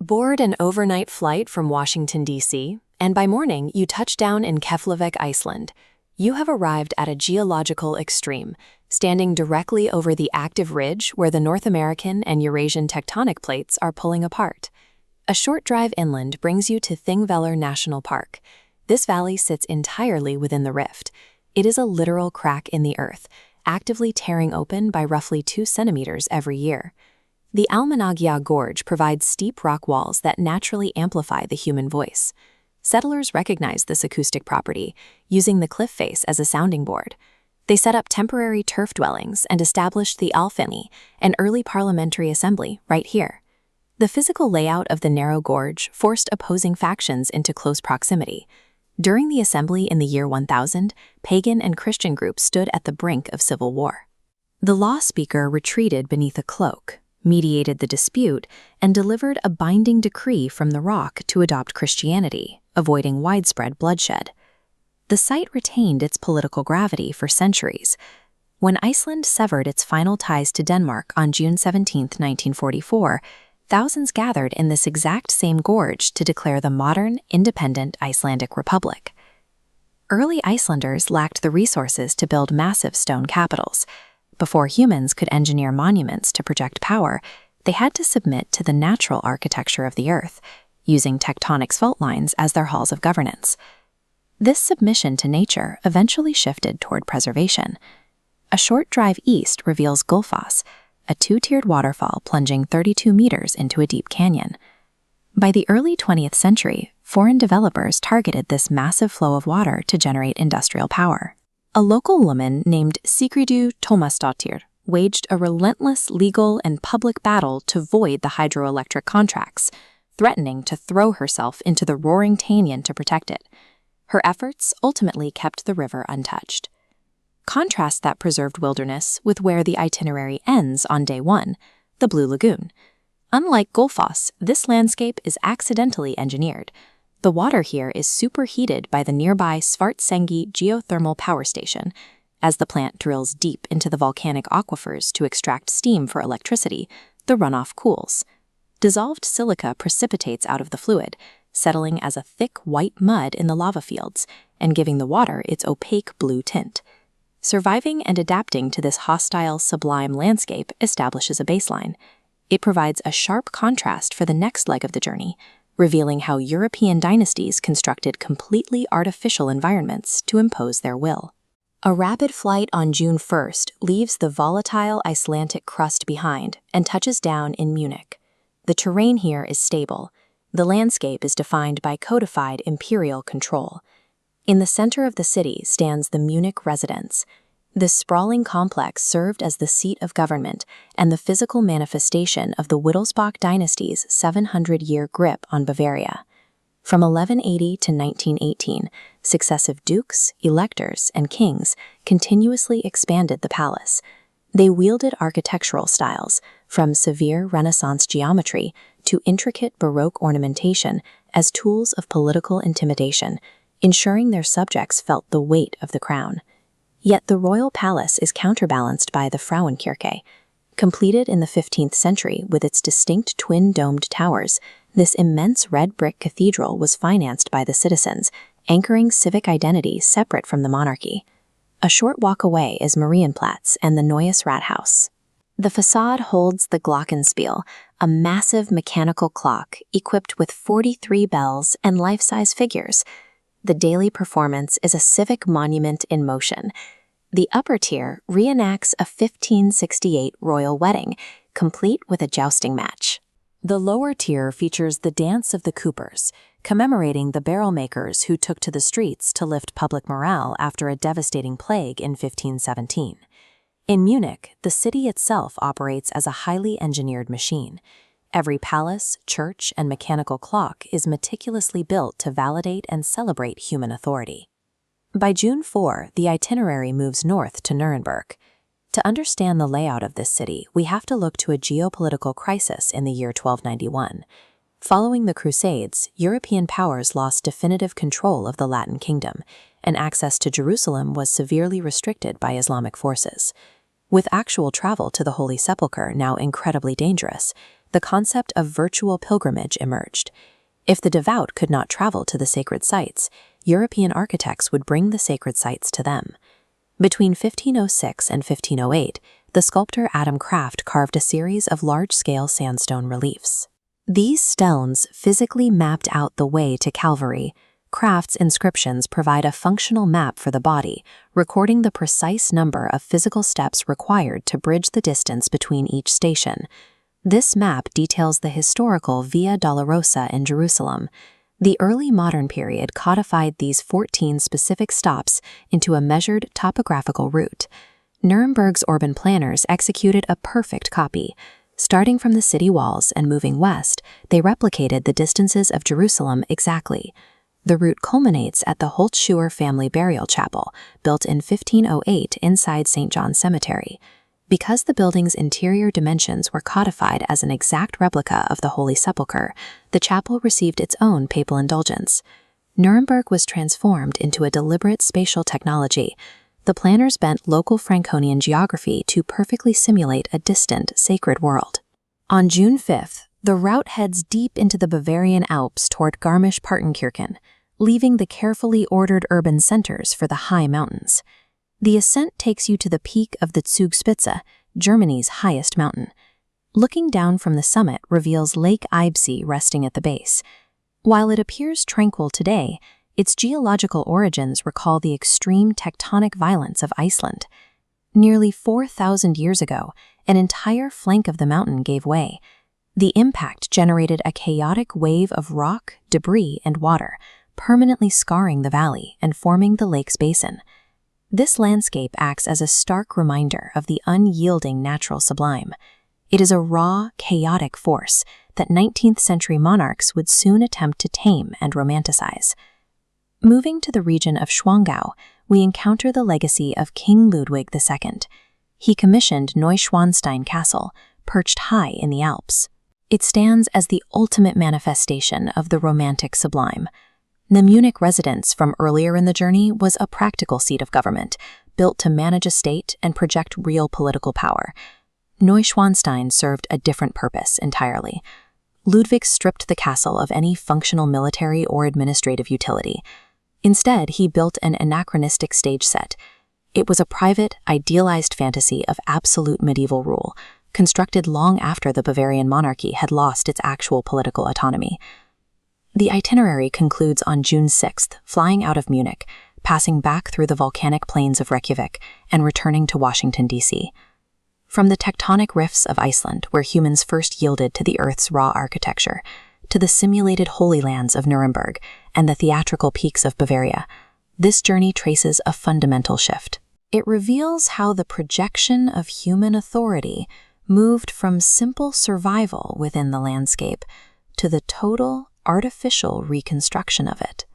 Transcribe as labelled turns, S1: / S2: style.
S1: Board an overnight flight from Washington, D.C., and by morning you touch down in Keflavik, Iceland. You have arrived at a geological extreme, standing directly over the active ridge where the North American and Eurasian tectonic plates are pulling apart. A short drive inland brings you to Þingvellir National Park. This valley sits entirely within the rift. It is a literal crack in the earth, actively tearing open by roughly 2 centimeters every year. The Almannagjá Gorge provides steep rock walls that naturally amplify the human voice. Settlers recognize this acoustic property, using the cliff face as a sounding board. They set up temporary turf dwellings and established the Alþingi, an early parliamentary assembly, right here. The physical layout of the narrow gorge forced opposing factions into close proximity. During the assembly in the year 1000, pagan and Christian groups stood at the brink of civil war. The law speaker retreated beneath a cloak, mediated the dispute, and delivered a binding decree from the rock to adopt Christianity, avoiding widespread bloodshed. The site retained its political gravity for centuries. When Iceland severed its final ties to Denmark on June 17, 1944, thousands gathered in this exact same gorge to declare the modern, independent Icelandic Republic. Early Icelanders lacked the resources to build massive stone capitals. Before humans could engineer monuments to project power, they had to submit to the natural architecture of the earth, using tectonic fault lines as their halls of governance. This submission to nature eventually shifted toward preservation. A short drive east reveals Gullfoss, a 2-tiered waterfall plunging 32 meters into a deep canyon. By the early 20th century, foreign developers targeted this massive flow of water to generate industrial power. A local woman named Sigríður Tómasdóttir waged a relentless legal and public battle to void the hydroelectric contracts, threatening to throw herself into the roaring Tanyan to protect it. Her efforts ultimately kept the river untouched. Contrast that preserved wilderness with where the itinerary ends on day 1, the Blue Lagoon. Unlike Gullfoss, this landscape is accidentally engineered. The water here is superheated by the nearby Svartsengi geothermal power station. As the plant drills deep into the volcanic aquifers to extract steam for electricity, the runoff cools. Dissolved silica precipitates out of the fluid, settling as a thick white mud in the lava fields and giving the water its opaque blue tint. Surviving and adapting to this hostile, sublime landscape establishes a baseline. It provides a sharp contrast for the next leg of the journey, revealing how European dynasties constructed completely artificial environments to impose their will. A rapid flight on June 1st leaves the volatile Icelandic crust behind and touches down in Munich. The terrain here is stable. The landscape is defined by codified imperial control. In the center of the city stands the Munich residence. This sprawling complex served as the seat of government and the physical manifestation of the Wittelsbach dynasty's 700-year grip on Bavaria. From 1180 to 1918, successive dukes, electors, and kings continuously expanded the palace. They wielded architectural styles, from severe Renaissance geometry to intricate Baroque ornamentation, as tools of political intimidation, ensuring their subjects felt the weight of the crown. Yet the royal palace is counterbalanced by the Frauenkirche. Completed in the 15th century with its distinct twin-domed towers, this immense red brick cathedral was financed by the citizens, anchoring civic identity separate from the monarchy. A short walk away is Marienplatz and the Neues Rathaus. The facade holds the Glockenspiel, a massive mechanical clock equipped with 43 bells and life-size figures. The daily performance is a civic monument in motion. The upper tier reenacts a 1568 royal wedding, complete with a jousting match. The lower tier features the Dance of the Coopers, commemorating the barrel makers who took to the streets to lift public morale after a devastating plague in 1517. In Munich, the city itself operates as a highly engineered machine. Every palace, church, and mechanical clock is meticulously built to validate and celebrate human authority. By June 4, the itinerary moves north to Nuremberg. To understand the layout of this city, we have to look to a geopolitical crisis in the year 1291. Following the Crusades, European powers lost definitive control of the Latin kingdom, and access to Jerusalem was severely restricted by Islamic forces. With actual travel to the Holy Sepulchre now incredibly dangerous, the concept of virtual pilgrimage emerged. If the devout could not travel to the sacred sites, European architects would bring the sacred sites to them. Between 1506 and 1508, the sculptor Adam Kraft carved a series of large-scale sandstone reliefs. These stones physically mapped out the way to Calvary. Kraft's inscriptions provide a functional map for the body, recording the precise number of physical steps required to bridge the distance between each station. This map details the historical Via Dolorosa in Jerusalem. The early modern period codified these 14 specific stops into a measured topographical route. Nuremberg's urban planners executed a perfect copy. Starting from the city walls and moving west, they replicated the distances of Jerusalem exactly. The route culminates at the Holzschuer family burial chapel, built in 1508 inside St. John's Cemetery. Because the building's interior dimensions were codified as an exact replica of the Holy Sepulchre, the chapel received its own papal indulgence. Nuremberg was transformed into a deliberate spatial technology. The planners bent local Franconian geography to perfectly simulate a distant, sacred world. On June 5th, the route heads deep into the Bavarian Alps toward Garmisch-Partenkirchen, leaving the carefully ordered urban centers for the high mountains. The ascent takes you to the peak of the Zugspitze, Germany's highest mountain. Looking down from the summit reveals Lake Eibsee resting at the base. While it appears tranquil today, its geological origins recall the extreme tectonic violence of Iceland. Nearly 4,000 years ago, an entire flank of the mountain gave way. The impact generated a chaotic wave of rock, debris, and water, permanently scarring the valley and forming the lake's basin. This landscape acts as a stark reminder of the unyielding natural sublime. It is a raw, chaotic force that 19th century monarchs would soon attempt to tame and romanticize. Moving to the region of Schwangau, we encounter the legacy of King Ludwig II. He commissioned Neuschwanstein Castle, perched high in the Alps. It stands as the ultimate manifestation of the romantic sublime. The Munich residence from earlier in the journey was a practical seat of government, built to manage a state and project real political power. Neuschwanstein served a different purpose entirely. Ludwig stripped the castle of any functional military or administrative utility. Instead, he built an anachronistic stage set. It was a private, idealized fantasy of absolute medieval rule, constructed long after the Bavarian monarchy had lost its actual political autonomy. The itinerary concludes on June 6th, flying out of Munich, passing back through the volcanic plains of Reykjavik, and returning to Washington, D.C. From the tectonic rifts of Iceland, where humans first yielded to the Earth's raw architecture, to the simulated holy lands of Nuremberg and the theatrical peaks of Bavaria, this journey traces a fundamental shift. It reveals how the projection of human authority moved from simple survival within the landscape to the total, artificial reconstruction of it.